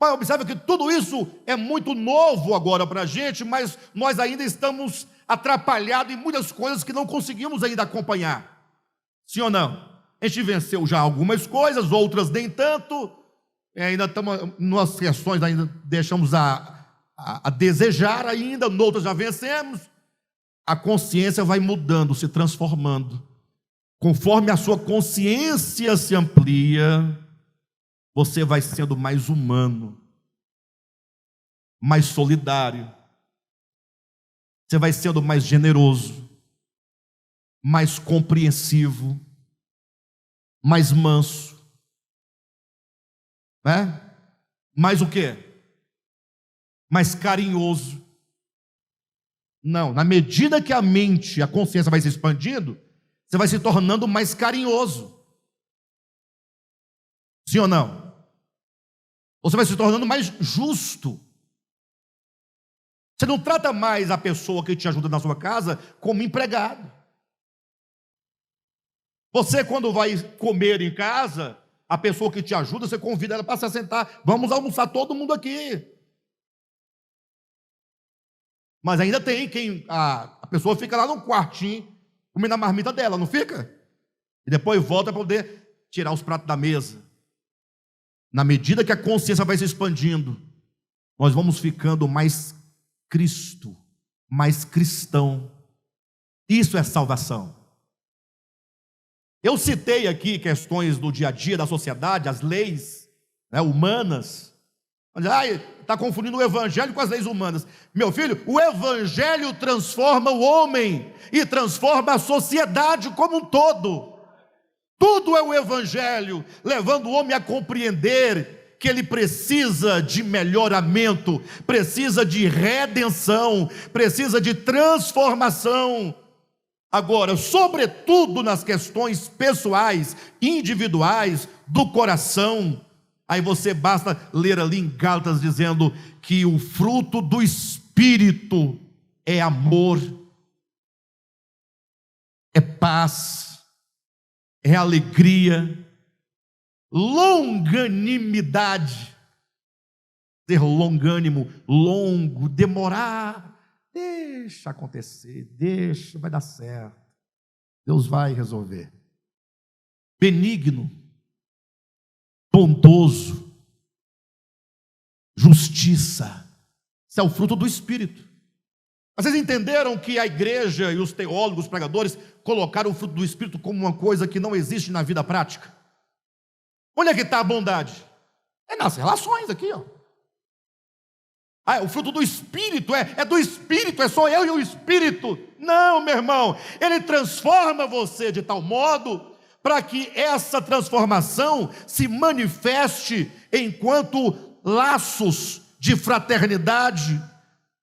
Speaker 1: Mas observa que tudo isso é muito novo agora para a gente, mas nós ainda estamos atrapalhados em muitas coisas que não conseguimos ainda acompanhar. Sim ou não? A gente venceu já algumas coisas, outras nem tanto. Ainda estamos, nas questões ainda deixamos a desejar ainda, noutras já vencemos. A consciência vai mudando, se transformando. Conforme a sua consciência se amplia, você vai sendo mais humano, mais solidário, você vai sendo mais generoso, mais compreensivo, mais manso, né? Mais o quê? Mais carinhoso. Não, na medida que a mente, a consciência vai se expandindo, você vai se tornando mais carinhoso. Sim ou não? Você vai se tornando mais justo. Você não trata mais a pessoa que te ajuda na sua casa como empregado. Você, quando vai comer em casa, a pessoa que te ajuda, você convida ela para se sentar. Vamos almoçar todo mundo aqui. Mas ainda tem quem a pessoa fica lá no quartinho, comendo a marmita dela, não fica? E depois volta para poder tirar os pratos da mesa. Na medida que a consciência vai se expandindo, nós vamos ficando mais Cristo, mais cristão. Isso é salvação. Eu citei aqui questões do dia a dia da sociedade, as leis, né, humanas. Está confundindo o evangelho com as leis humanas. Meu filho, o evangelho transforma o homem e transforma a sociedade como um todo. Tudo é o evangelho, levando o homem a compreender que ele precisa de melhoramento, precisa de redenção, precisa de transformação. Agora, sobretudo nas questões pessoais, individuais, do coração, aí você basta ler ali em Gálatas dizendo que o fruto do Espírito é amor, é paz, é alegria, longanimidade. Ser longânimo, longo, demorar, deixa acontecer, deixa, vai dar certo, Deus vai resolver. Benigno, bondoso, justiça, isso é o fruto do Espírito. Vocês entenderam que a igreja e os teólogos, os pregadores, colocaram o fruto do Espírito como uma coisa que não existe na vida prática? Onde é que está a bondade? É nas relações aqui, ó. O fruto do Espírito é do Espírito, é só eu e o Espírito. Não, meu irmão, ele transforma você de tal modo para que essa transformação se manifeste enquanto laços de fraternidade,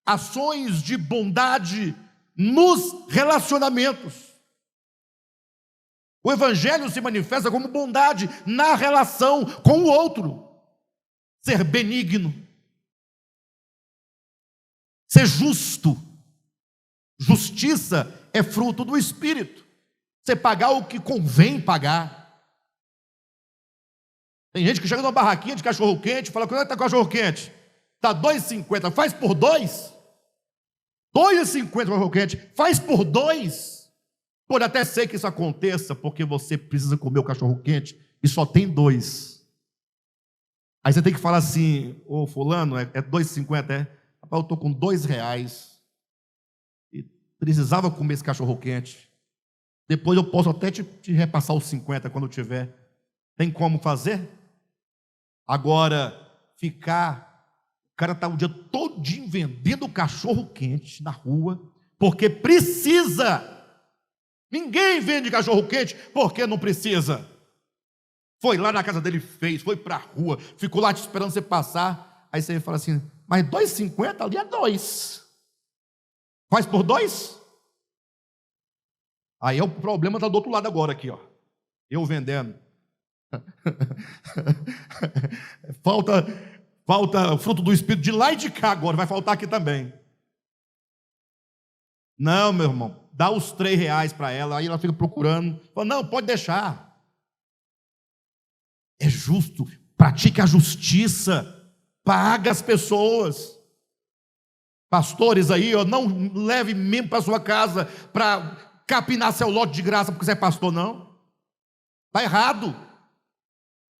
Speaker 1: ações de bondade nos relacionamentos. O Evangelho se manifesta como bondade na relação com o outro. Ser benigno, ser justo. Justiça é fruto do Espírito. Você pagar o que convém pagar. Tem gente que chega numa barraquinha de cachorro-quente e fala: quando é que está cachorro-quente? Está R$2,50, faz por 2? R$2,50 cachorro-quente, faz por 2? Pode até ser que isso aconteça porque você precisa comer o cachorro-quente e só tem 2. Aí você tem que falar assim: ô fulano, é R$2,50, é? Rapaz, eu estou com R$2 e precisava comer esse cachorro-quente. Depois eu posso até te repassar os 50 quando tiver. Tem como fazer? Agora, o cara está o dia todinho vendendo cachorro-quente na rua, porque precisa. Ninguém vende cachorro-quente porque não precisa. Foi lá na casa dele, foi para a rua, ficou lá te esperando você passar. Aí você fala assim: mas R$2,50 ali é 2. Faz por 2? Aí o problema está do outro lado agora aqui, ó. Eu vendendo. Falta o fruto do Espírito de lá e de cá agora, vai faltar aqui também. Não, meu irmão, dá os R$3 para ela, aí ela fica procurando. Fala: não, pode deixar. É justo, pratique a justiça, paga as pessoas. Pastores aí, ó, não leve mesmo para sua casa para capinar seu lote de graça porque você é pastor, não. Está errado.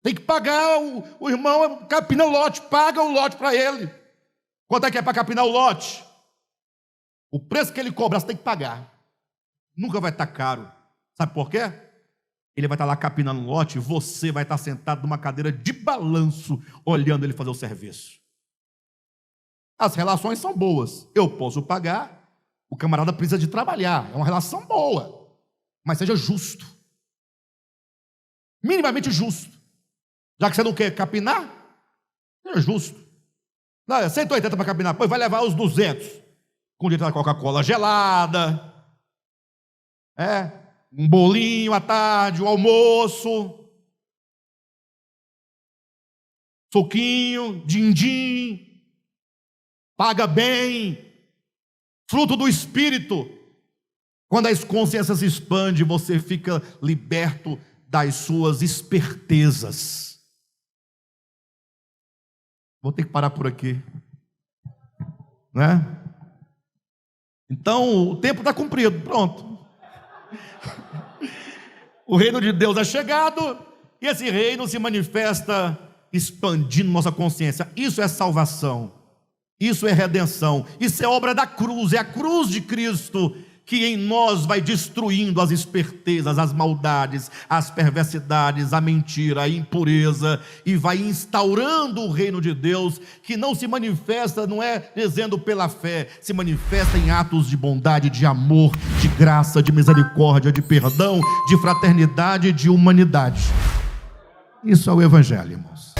Speaker 1: Tem que pagar o irmão, capina o lote, paga o lote para ele. Quanto é que é para capinar o lote? O preço que ele cobra, você tem que pagar. Nunca vai estar caro. Sabe por quê? Ele vai estar lá capinando o lote, você vai estar sentado numa cadeira de balanço, olhando ele fazer o serviço. As relações são boas. Eu posso pagar, o camarada precisa de trabalhar. É uma relação boa, mas seja justo. Minimamente justo. Já que você não quer capinar, seja justo. Não, é 180 para capinar, pois vai levar os 200. Com direito a Coca-Cola gelada, um bolinho à tarde, o almoço, suquinho, din-din. Paga bem, fruto do Espírito. Quando a consciência se expande, você fica liberto das suas espertezas. Vou ter que parar por aqui, né? Então, o tempo está cumprido, pronto. O reino de Deus é chegado, e esse reino se manifesta expandindo nossa consciência. Isso é salvação, isso é redenção, isso é obra da cruz, é a cruz de Cristo que em nós vai destruindo as espertezas, as maldades, as perversidades, a mentira, a impureza, e vai instaurando o reino de Deus, que não se manifesta, não é dizendo pela fé, se manifesta em atos de bondade, de amor, de graça, de misericórdia, de perdão, de fraternidade, de humanidade. Isso é o Evangelho, irmãos.